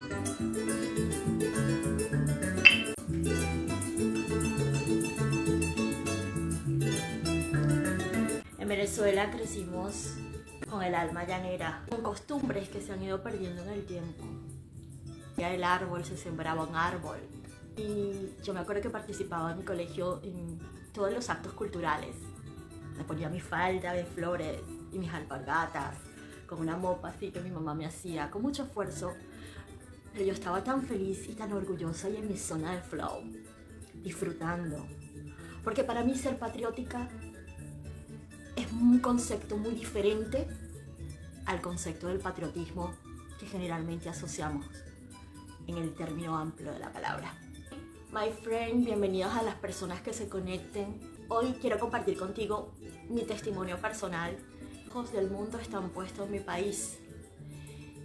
En Venezuela crecimos con el alma llanera, con costumbres que se han ido perdiendo en el tiempo. Ya el árbol, se sembraba un árbol. Y yo me acuerdo que participaba en mi colegio en todos los actos culturales. Me ponía mi falda de flores y mis alpargatas, con una mopa así que mi mamá me hacía, con mucho esfuerzo. Pero yo estaba tan feliz y tan orgullosa y en mi zona de flow, disfrutando. Porque para mí ser patriótica es un concepto muy diferente al concepto del patriotismo que generalmente asociamos en el término amplio de la palabra. My friend, bienvenidos a las personas que se conecten. Hoy quiero compartir contigo mi testimonio personal. Los ojos del mundo están puestos en mi país.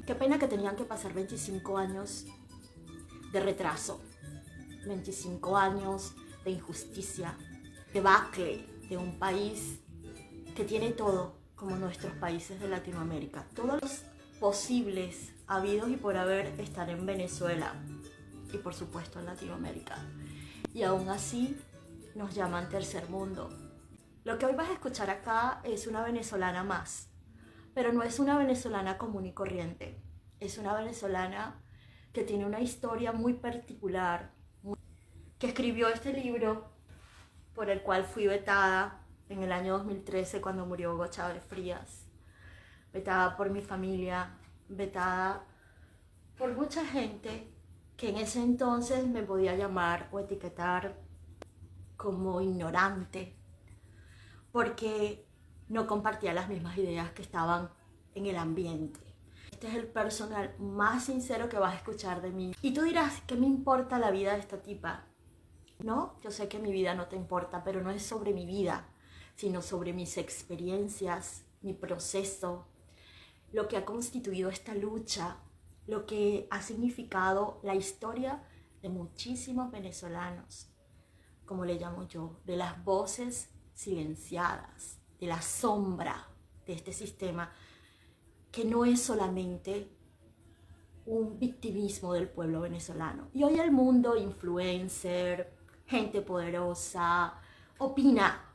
Qué pena que tenían que pasar 25 años de retraso, 25 años de injusticia, debacle de un país que tiene todo como nuestros países de Latinoamérica. Todos los posibles habidos y por haber están en Venezuela y por supuesto en Latinoamérica. Y aún así nos llaman tercer mundo. Lo que hoy vas a escuchar acá es una venezolana más, pero no es una venezolana común y corriente. Es una venezolana que tiene una historia muy particular, que escribió este libro por el cual fui vetada en el año 2013 cuando murió Hugo Chávez Frías. Vetada por mi familia, vetada por mucha gente que en ese entonces me podía llamar o etiquetar como ignorante, porque no compartía las mismas ideas que estaban en el ambiente. Este es el personal más sincero que vas a escuchar de mí. Y tú dirás, ¿qué me importa la vida de esta tipa? No, yo sé que mi vida no te importa, pero no es sobre mi vida, sino sobre mis experiencias, mi proceso, lo que ha constituido esta lucha, lo que ha significado la historia de muchísimos venezolanos, como le llamo yo, de las voces silenciadas, de la sombra de este sistema, que no es solamente un victimismo del pueblo venezolano. Y hoy el mundo, influencer, gente poderosa, opina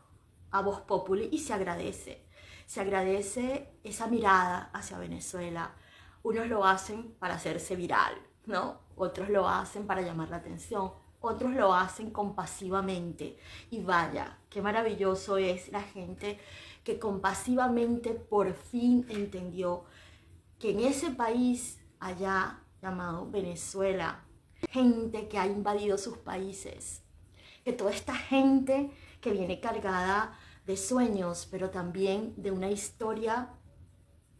a voz populi y se agradece. Se agradece esa mirada hacia Venezuela. Unos lo hacen para hacerse viral, ¿no? Otros lo hacen para llamar la atención. Otros lo hacen compasivamente. Y vaya, qué maravilloso es la gente que compasivamente por fin entendió que en ese país allá llamado Venezuela, gente que ha invadido sus países, que toda esta gente que viene cargada de sueños, pero también de una historia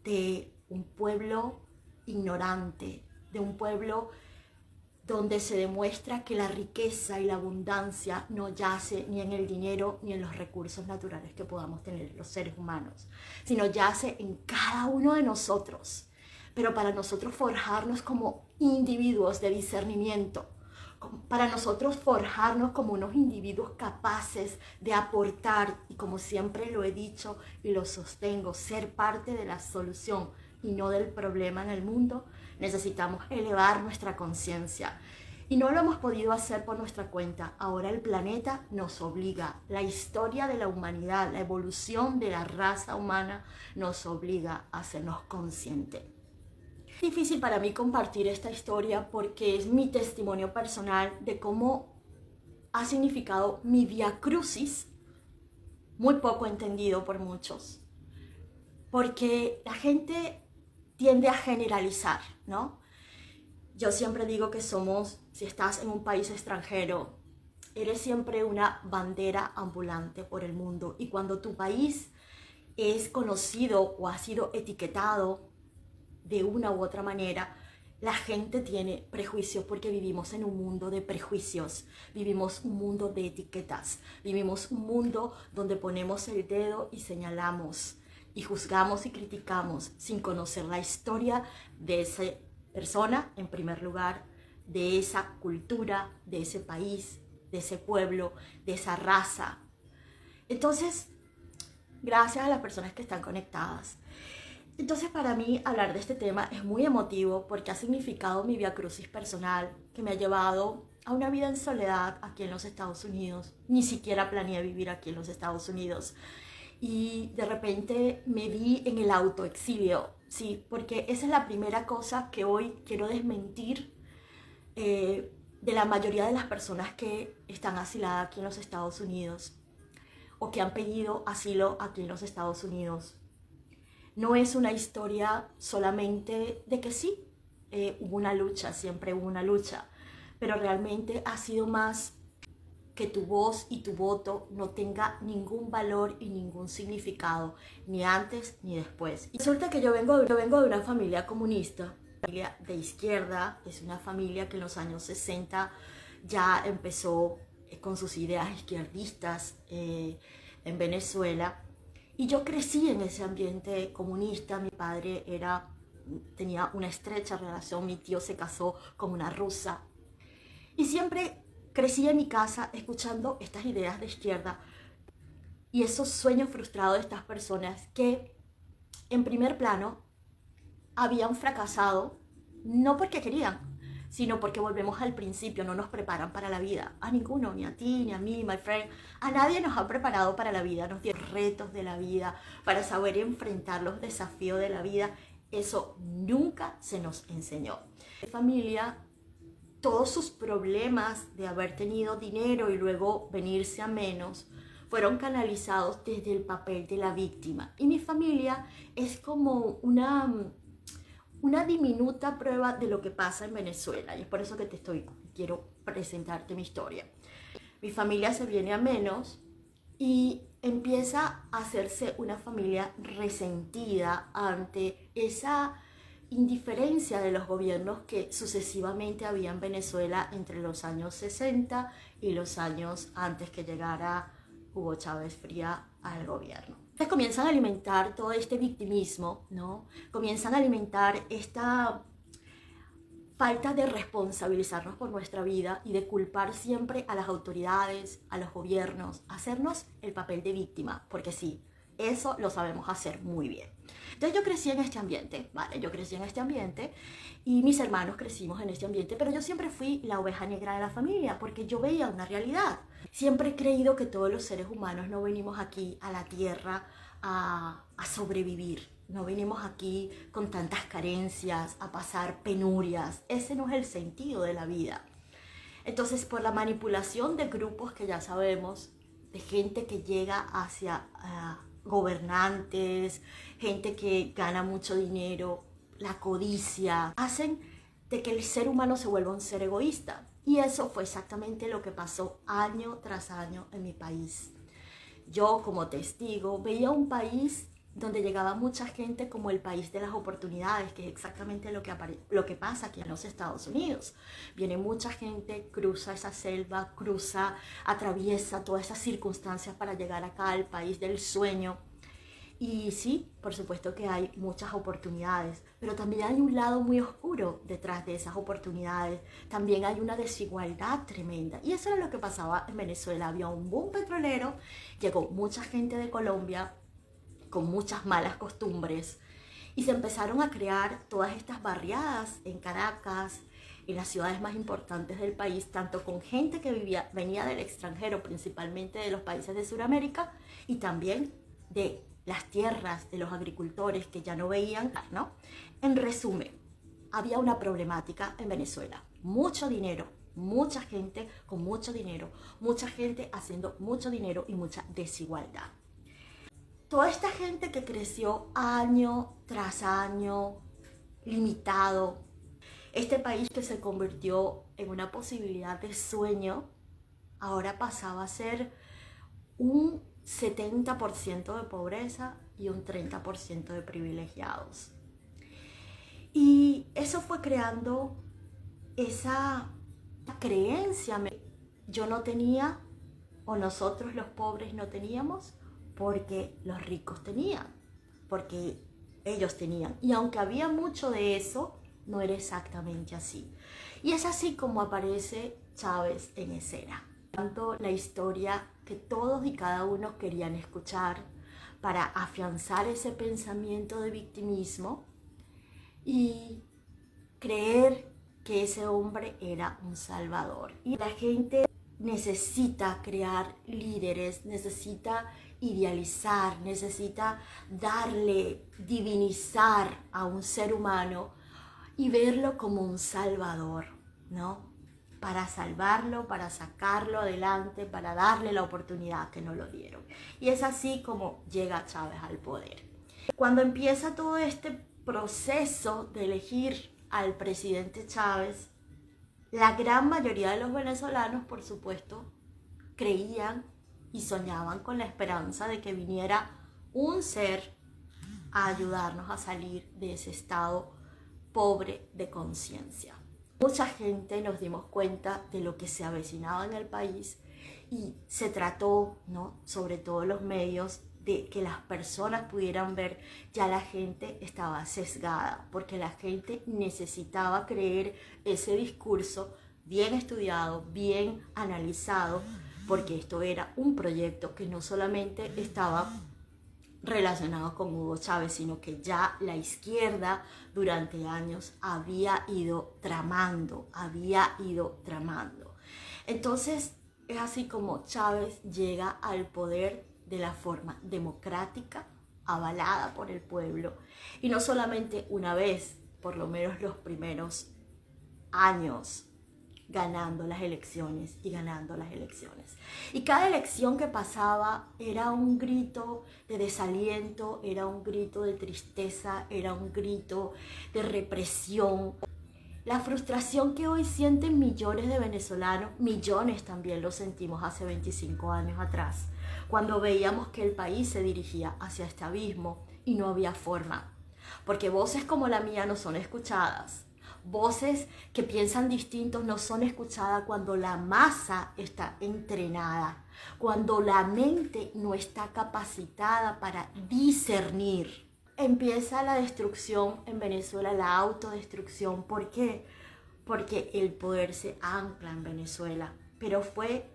de un pueblo ignorante, de un pueblo donde se demuestra que la riqueza y la abundancia no yace ni en el dinero ni en los recursos naturales que podamos tener los seres humanos, sino yace en cada uno de nosotros. Pero para nosotros forjarnos como individuos de discernimiento, para nosotros forjarnos como unos individuos capaces de aportar y, como siempre lo he dicho y lo sostengo, ser parte de la solución y no del problema en el mundo, necesitamos elevar nuestra conciencia. Y no lo hemos podido hacer por nuestra cuenta. Ahora el planeta nos obliga. La historia de la humanidad, la evolución de la raza humana nos obliga a hacernos conscientes. Es difícil para mí compartir esta historia porque es mi testimonio personal de cómo ha significado mi viacrucis, muy poco entendido por muchos. Porque la gente tiende a generalizar, ¿no? Yo siempre digo que somos, si estás en un país extranjero, eres siempre una bandera ambulante por el mundo. Y cuando tu país es conocido o ha sido etiquetado de una u otra manera, la gente tiene prejuicios porque vivimos en un mundo de prejuicios, vivimos un mundo de etiquetas, vivimos un mundo donde ponemos el dedo y señalamos y juzgamos y criticamos sin conocer la historia de esa persona, en primer lugar, de esa cultura, de ese país, de ese pueblo, de esa raza. Entonces, gracias a las personas que están conectadas. Entonces para mí hablar de este tema es muy emotivo porque ha significado mi viacrucis personal, que me ha llevado a una vida en soledad aquí en los Estados Unidos. Ni siquiera planeé vivir aquí en los Estados Unidos. Y de repente me vi en el autoexilio, sí, porque esa es la primera cosa que hoy quiero desmentir de la mayoría de las personas que están asiladas aquí en los Estados Unidos o que han pedido asilo aquí en los Estados Unidos. No es una historia solamente de que sí, hubo una lucha, siempre hubo una lucha, pero realmente ha sido más que tu voz y tu voto no tenga ningún valor y ningún significado, ni antes ni después. Y resulta que yo vengo de una familia comunista, familia de izquierda, es una familia que en los años 60 ya empezó con sus ideas izquierdistas en Venezuela. Y yo crecí en ese ambiente comunista. Mi padre tenía una estrecha relación, mi tío se casó con una rusa. Y siempre crecí en mi casa escuchando estas ideas de izquierda y esos sueños frustrados de estas personas que en primer plano habían fracasado, no porque querían, sino porque volvemos al principio, no nos preparan para la vida. A ninguno, ni a ti, ni a mí, my friend. A nadie nos ha preparado para la vida, nos dieron retos de la vida, para saber enfrentar los desafíos de la vida. Eso nunca se nos enseñó. Mi familia, todos sus problemas de haber tenido dinero y luego venirse a menos, fueron canalizados desde el papel de la víctima. Y mi familia es como una diminuta prueba de lo que pasa en Venezuela, y es por eso que quiero presentarte mi historia. Mi familia se viene a menos y empieza a hacerse una familia resentida ante esa indiferencia de los gobiernos que sucesivamente había en Venezuela entre los años 60 y los años antes que llegara Hugo Chávez Fría al gobierno. Entonces comienzan a alimentar todo este victimismo, ¿no? Comienzan a alimentar esta falta de responsabilizarnos por nuestra vida y de culpar siempre a las autoridades, a los gobiernos, hacernos el papel de víctima, porque sí, eso lo sabemos hacer muy bien. Entonces yo crecí en este ambiente, ¿vale? Yo crecí en este ambiente y mis hermanos crecimos en este ambiente, pero yo siempre fui la oveja negra de la familia porque yo veía una realidad. Siempre he creído que todos los seres humanos no venimos aquí a la tierra a sobrevivir. No venimos aquí con tantas carencias, a pasar penurias. Ese no es el sentido de la vida. Entonces, por la manipulación de grupos que ya sabemos, de gente que llega hacia gobernantes, gente que gana mucho dinero, la codicia, hacen de que el ser humano se vuelva un ser egoísta. Y eso fue exactamente lo que pasó año tras año en mi país. Yo, como testigo, veía un país donde llegaba mucha gente como el país de las oportunidades, que es exactamente lo que pasa aquí en los Estados Unidos. Viene mucha gente, cruza esa selva, atraviesa todas esas circunstancias para llegar acá al país del sueño. Y sí, por supuesto que hay muchas oportunidades, pero también hay un lado muy oscuro detrás de esas oportunidades. También hay una desigualdad tremenda. Y eso era lo que pasaba en Venezuela. Había un boom petrolero, llegó mucha gente de Colombia con muchas malas costumbres y se empezaron a crear todas estas barriadas en Caracas, en las ciudades más importantes del país, tanto con gente que venía del extranjero, principalmente de los países de Sudamérica, y también de las tierras de los agricultores que ya no veían, ¿no? En resumen, había una problemática en Venezuela, mucho dinero, mucha gente con mucho dinero, mucha gente haciendo mucho dinero y mucha desigualdad. Toda esta gente que creció año tras año, limitado, este país que se convirtió en una posibilidad de sueño, ahora pasaba a ser un 70% de pobreza y un 30% de privilegiados. Y eso fue creando esa creencia. Yo no tenía, o nosotros los pobres no teníamos, porque los ricos tenían, porque ellos tenían. Y aunque había mucho de eso, no era exactamente así. Y es así como aparece Chávez en escena. Tanto la historia que todos y cada uno querían escuchar para afianzar ese pensamiento de victimismo y creer que ese hombre era un salvador. Y la gente necesita crear líderes, necesita idealizar, necesita divinizar a un ser humano y verlo como un salvador, ¿no? Para salvarlo, para sacarlo adelante, para darle la oportunidad que no lo dieron. Y es así como llega Chávez al poder. Cuando empieza todo este proceso de elegir al presidente Chávez, la gran mayoría de los venezolanos, por supuesto, creían y soñaban con la esperanza de que viniera un ser a ayudarnos a salir de ese estado pobre de conciencia. Mucha gente nos dimos cuenta de lo que se avecinaba en el país y se trató, ¿no?, sobre todo los medios, de que las personas pudieran ver. Ya la gente estaba sesgada porque la gente necesitaba creer ese discurso bien estudiado, bien analizado, porque esto era un proyecto que no solamente estaba relacionado con Hugo Chávez, sino que ya la izquierda durante años había ido tramando. Entonces es así como Chávez llega al poder de la forma democrática, avalada por el pueblo, y no solamente una vez, por lo menos los primeros años, ganando las elecciones. Y cada elección que pasaba era un grito de desaliento, era un grito de tristeza, era un grito de represión. La frustración que hoy sienten millones de venezolanos, millones también lo sentimos hace 25 años atrás, cuando veíamos que el país se dirigía hacia este abismo y no había forma, porque voces como la mía no son escuchadas. Voces que piensan distintos no son escuchadas cuando la masa está entrenada, cuando la mente no está capacitada para discernir. Empieza la destrucción en Venezuela, la autodestrucción. ¿Por qué? Porque el poder se ancla en Venezuela, pero fue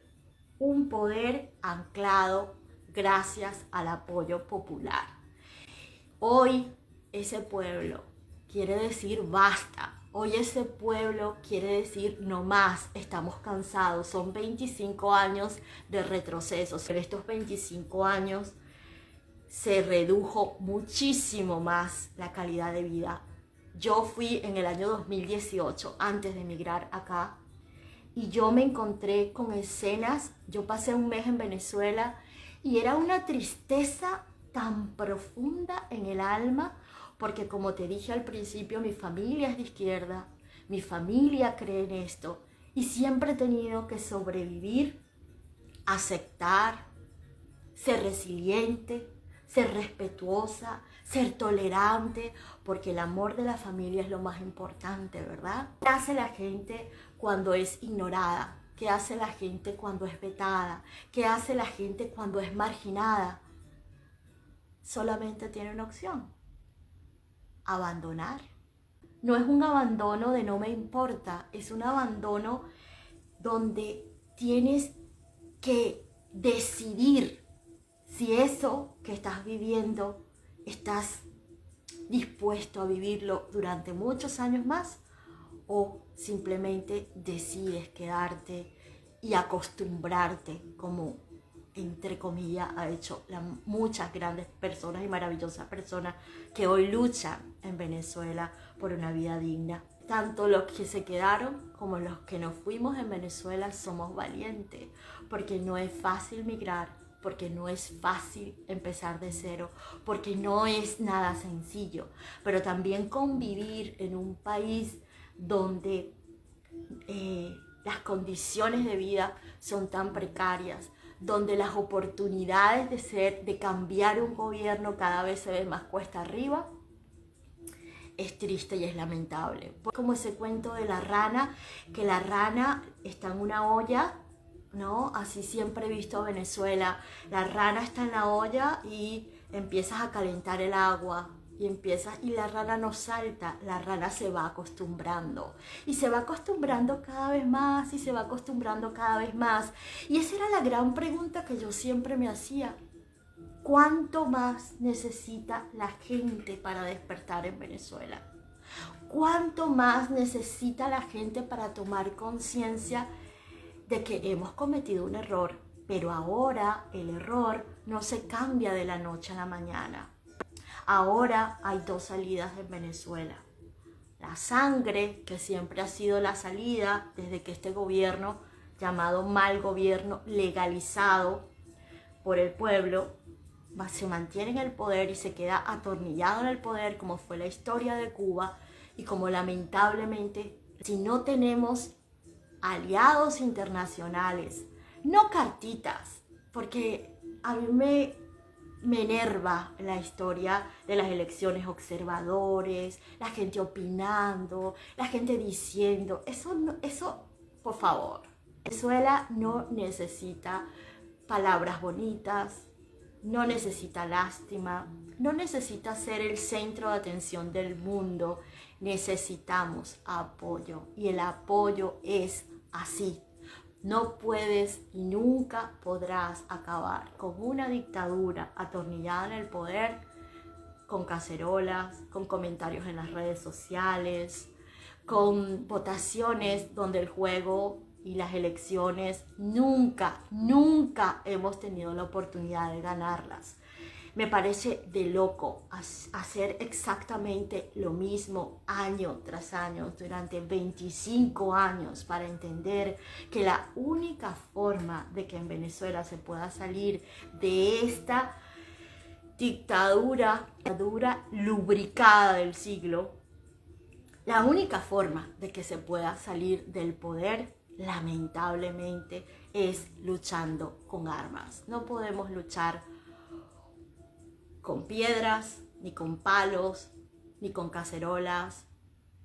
un poder anclado gracias al apoyo popular. Hoy ese pueblo quiere decir basta. Hoy ese pueblo quiere decir no más, estamos cansados. Son 25 años de retrocesos. En estos 25 años se redujo muchísimo más la calidad de vida. Yo fui en el año 2018, antes de emigrar acá, y yo me encontré con escenas. Yo pasé un mes en Venezuela y era una tristeza tan profunda en el alma, porque como te dije al principio, mi familia es de izquierda, mi familia cree en esto y siempre he tenido que sobrevivir, aceptar, ser resiliente, ser respetuosa, ser tolerante, porque el amor de la familia es lo más importante, ¿verdad? ¿Qué hace la gente cuando es ignorada? ¿Qué hace la gente cuando es vetada? ¿Qué hace la gente cuando es marginada? Solamente tiene una opción: abandonar. No es un abandono de no me importa, es un abandono donde tienes que decidir si eso que estás viviendo estás dispuesto a vivirlo durante muchos años más, o simplemente decides quedarte y acostumbrarte, como entre comillas ha hecho muchas grandes personas y maravillosas personas que hoy luchan en Venezuela por una vida digna. Tanto los que se quedaron como los que nos fuimos en Venezuela somos valientes, porque no es fácil migrar, porque no es fácil empezar de cero, porque no es nada sencillo, pero también convivir en un país donde las condiciones de vida son tan precarias, donde las oportunidades de cambiar un gobierno cada vez se ven más cuesta arriba, es triste y es lamentable. Como ese cuento de la rana, que la rana está en una olla, ¿no? Así siempre he visto a Venezuela. La rana está en la olla y empiezas a calentar el agua y la rana no salta, la rana se va acostumbrando y se va acostumbrando cada vez más y se va acostumbrando cada vez más. Y esa era la gran pregunta que yo siempre me hacía: ¿Cuánto más necesita la gente para despertar en Venezuela? ¿Cuánto más necesita la gente para tomar conciencia de que hemos cometido un error? Pero ahora el error no se cambia de la noche a la mañana. Ahora hay dos salidas en Venezuela. La sangre, que siempre ha sido la salida desde que este gobierno, llamado mal gobierno, legalizado por el pueblo, se mantiene en el poder y se queda atornillado en el poder, como fue la historia de Cuba, y como lamentablemente, si no tenemos aliados internacionales, no cartitas, porque a mí me enerva la historia de las elecciones, observadores, la gente opinando, la gente diciendo, eso, por favor. Venezuela no necesita palabras bonitas, no necesita lástima, no necesita ser el centro de atención del mundo. Necesitamos apoyo, y el apoyo es así. No puedes y nunca podrás acabar con una dictadura atornillada en el poder con cacerolas, con comentarios en las redes sociales, con votaciones donde el juego y las elecciones nunca hemos tenido la oportunidad de ganarlas. Me parece de loco hacer exactamente lo mismo año tras año durante 25 años para entender que la única forma de que en Venezuela se pueda salir de esta dictadura lubricada del siglo, la única forma de que se pueda salir del poder, lamentablemente, es luchando con armas. No podemos luchar con piedras, ni con palos, ni con cacerolas,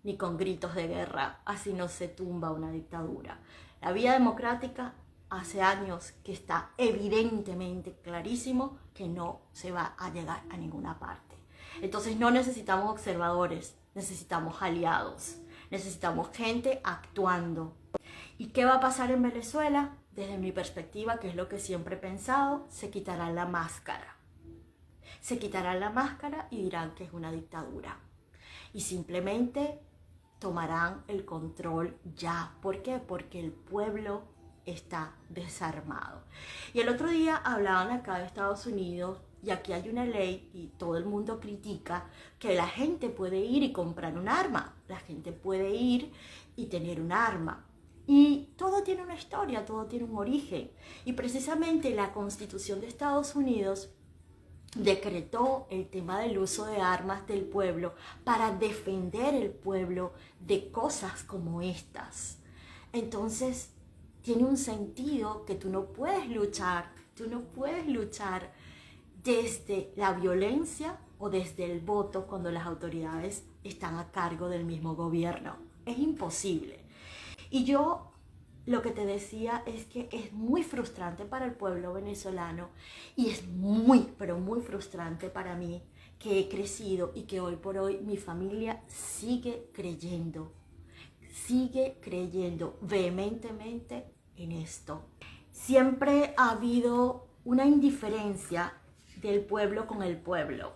ni con gritos de guerra. Así no se tumba una dictadura. La vía democrática hace años que está evidentemente clarísimo que no se va a llegar a ninguna parte. Entonces no necesitamos observadores, necesitamos aliados, necesitamos gente actuando. ¿Y qué va a pasar en Venezuela? Desde mi perspectiva, que es lo que siempre he pensado, se quitará la máscara. Se quitarán la máscara y dirán que es una dictadura. Y simplemente tomarán el control ya. ¿Por qué? Porque el pueblo está desarmado. Y el otro día hablaban acá de Estados Unidos, y aquí hay una ley y todo el mundo critica que la gente puede ir y comprar un arma. La gente puede ir y tener un arma. Y todo tiene una historia, todo tiene un origen. Y precisamente la Constitución de Estados Unidos decretó el tema del uso de armas del pueblo para defender el pueblo de cosas como estas. Entonces, tiene un sentido que tú no puedes luchar desde la violencia o desde el voto cuando las autoridades están a cargo del mismo gobierno. Es imposible. Y yo lo que te decía es que es muy frustrante para el pueblo venezolano, y es muy, pero muy frustrante para mí, que he crecido y que hoy por hoy mi familia sigue creyendo vehementemente en esto. Siempre ha habido una indiferencia del pueblo con el pueblo.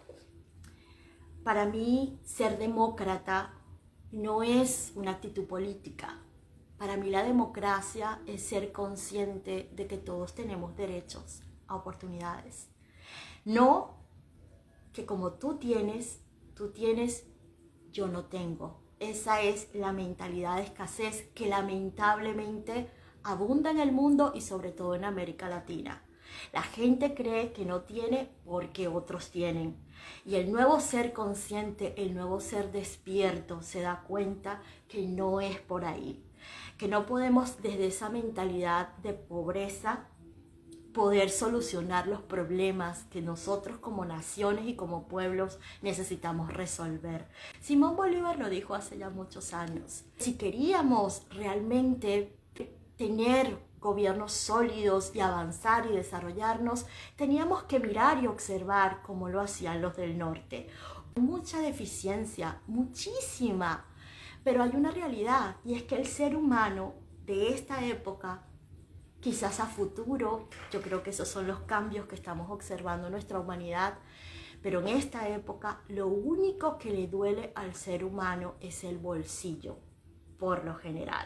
Para mí, ser demócrata no es una actitud política. Para mí la democracia es ser consciente de que todos tenemos derechos a oportunidades. No que como tú tienes, yo no tengo. Esa es la mentalidad de escasez que lamentablemente abunda en el mundo y sobre todo en América Latina. La gente cree que no tiene porque otros tienen. Y el nuevo ser consciente, el nuevo ser despierto se da cuenta que no es por ahí. Que no podemos desde esa mentalidad de pobreza poder solucionar los problemas que nosotros como naciones y como pueblos necesitamos resolver. Simón Bolívar lo dijo hace ya muchos años. Si queríamos realmente tener gobiernos sólidos y avanzar y desarrollarnos, teníamos que mirar y observar como lo hacían los del norte. Mucha deficiencia, muchísima. Pero hay una realidad, y es que el ser humano de esta época quizás a futuro. Yo creo que esos son los cambios que estamos observando en nuestra humanidad. Pero en esta época lo único que le duele al ser humano es el bolsillo, por lo general.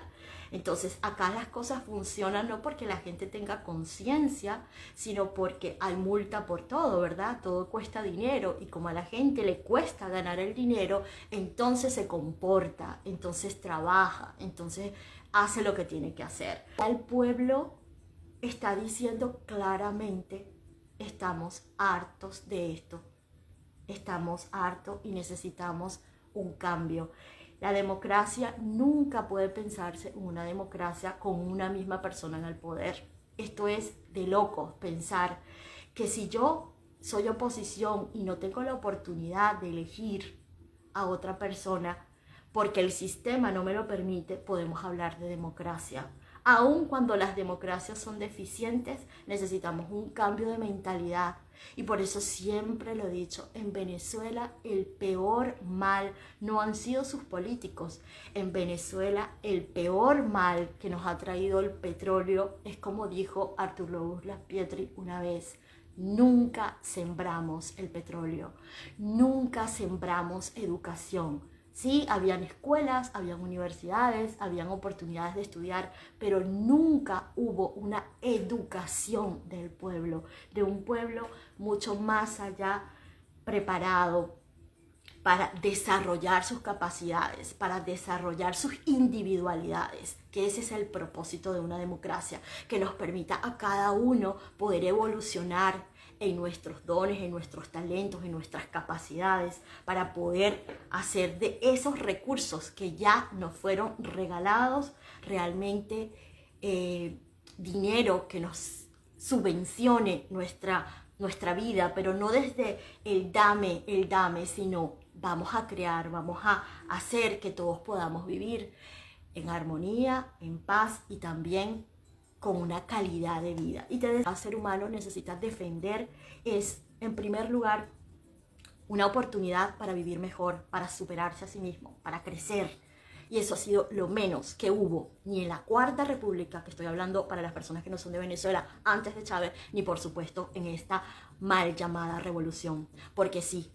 Entonces acá las cosas funcionan no porque la gente tenga conciencia, sino porque hay multa por todo, ¿verdad? Todo cuesta dinero, y como a la gente le cuesta ganar el dinero, entonces se comporta, entonces trabaja, entonces hace lo que tiene que hacer. El pueblo está diciendo claramente: estamos hartos de esto, estamos hartos y necesitamos un cambio. La democracia nunca puede pensarse en una democracia con una misma persona en el poder. Esto es de locos pensar que si yo soy oposición y no tengo la oportunidad de elegir a otra persona porque el sistema no me lo permite, podemos hablar de democracia. Aun cuando las democracias son deficientes, necesitamos un cambio de mentalidad. Y por eso siempre lo he dicho, en Venezuela el peor mal no han sido sus políticos. En Venezuela el peor mal que nos ha traído el petróleo es, como dijo Arturo Uslas Pietri una vez: nunca sembramos el petróleo, nunca sembramos educación. Sí, habían escuelas, habían universidades, habían oportunidades de estudiar, pero nunca hubo una educación del pueblo, de un pueblo mucho más allá preparado para desarrollar sus capacidades, para desarrollar sus individualidades, que ese es el propósito de una democracia, que nos permita a cada uno poder evolucionar en nuestros dones, en nuestros talentos, en nuestras capacidades, para poder hacer de esos recursos que ya nos fueron regalados realmente dinero que nos subvencione nuestra vida, pero no desde el dame, sino vamos a crear, vamos a hacer que todos podamos vivir en armonía, en paz y también con una calidad de vida. Y el ser humano necesita defender es, en primer lugar, una oportunidad para vivir mejor, para superarse a sí mismo, para crecer. Y eso ha sido lo menos que hubo ni en la Cuarta República, que estoy hablando para las personas que no son de Venezuela, antes de Chávez, ni por supuesto en esta mal llamada revolución. Porque sí,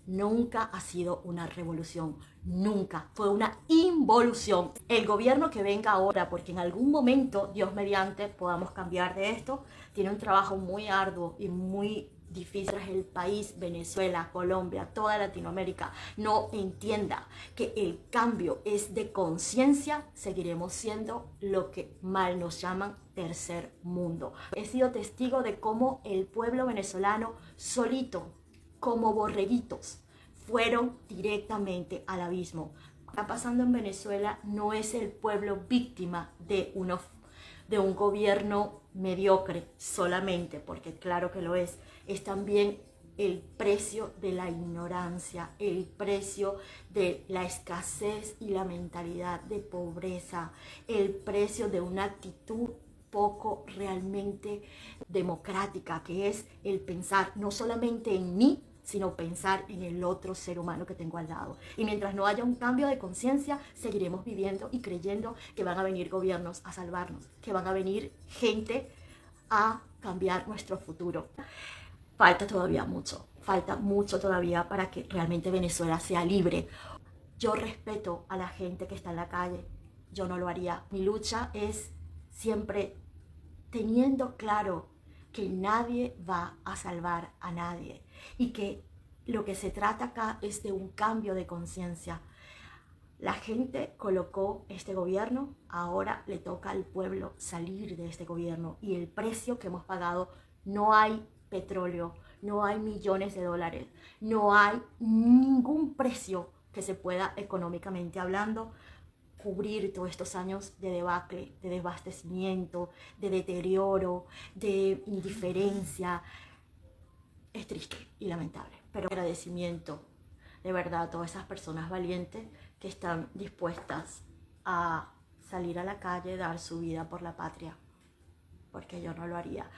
nunca ha sido una revolución, nunca, fue una involución. El gobierno que venga ahora, porque en algún momento, Dios mediante, podamos cambiar de esto, tiene un trabajo muy arduo y muy difícil. El país, Venezuela, Colombia, toda Latinoamérica, no entienda que el cambio es de conciencia, seguiremos siendo lo que mal nos llaman tercer mundo. He sido testigo de cómo el pueblo venezolano solito, como borreguitos, fueron directamente al abismo. Lo que está pasando en Venezuela no es el pueblo víctima de un gobierno mediocre solamente, porque claro que lo es también el precio de la ignorancia, el precio de la escasez y la mentalidad de pobreza, el precio de una actitud poco realmente democrática, que es el pensar no solamente en mí, sino pensar en el otro ser humano que tengo al lado. Y mientras no haya un cambio de conciencia, seguiremos viviendo y creyendo que van a venir gobiernos a salvarnos, que van a venir gente a cambiar nuestro futuro. Falta todavía mucho, falta mucho todavía para que realmente Venezuela sea libre. Yo respeto a la gente que está en la calle, yo no lo haría. Mi lucha es siempre teniendo claro que nadie va a salvar a nadie y que lo que se trata acá es de un cambio de conciencia. La gente colocó este gobierno, ahora le toca al pueblo salir de este gobierno, y el precio que hemos pagado, no hay petróleo, no hay millones de dólares, no hay ningún precio que se pueda, económicamente hablando, cubrir todos estos años de debacle, de desabastecimiento, de deterioro, de indiferencia. Es triste y lamentable, pero agradecimiento de verdad a todas esas personas valientes que están dispuestas a salir a la calle, dar su vida por la patria, porque yo no lo haría.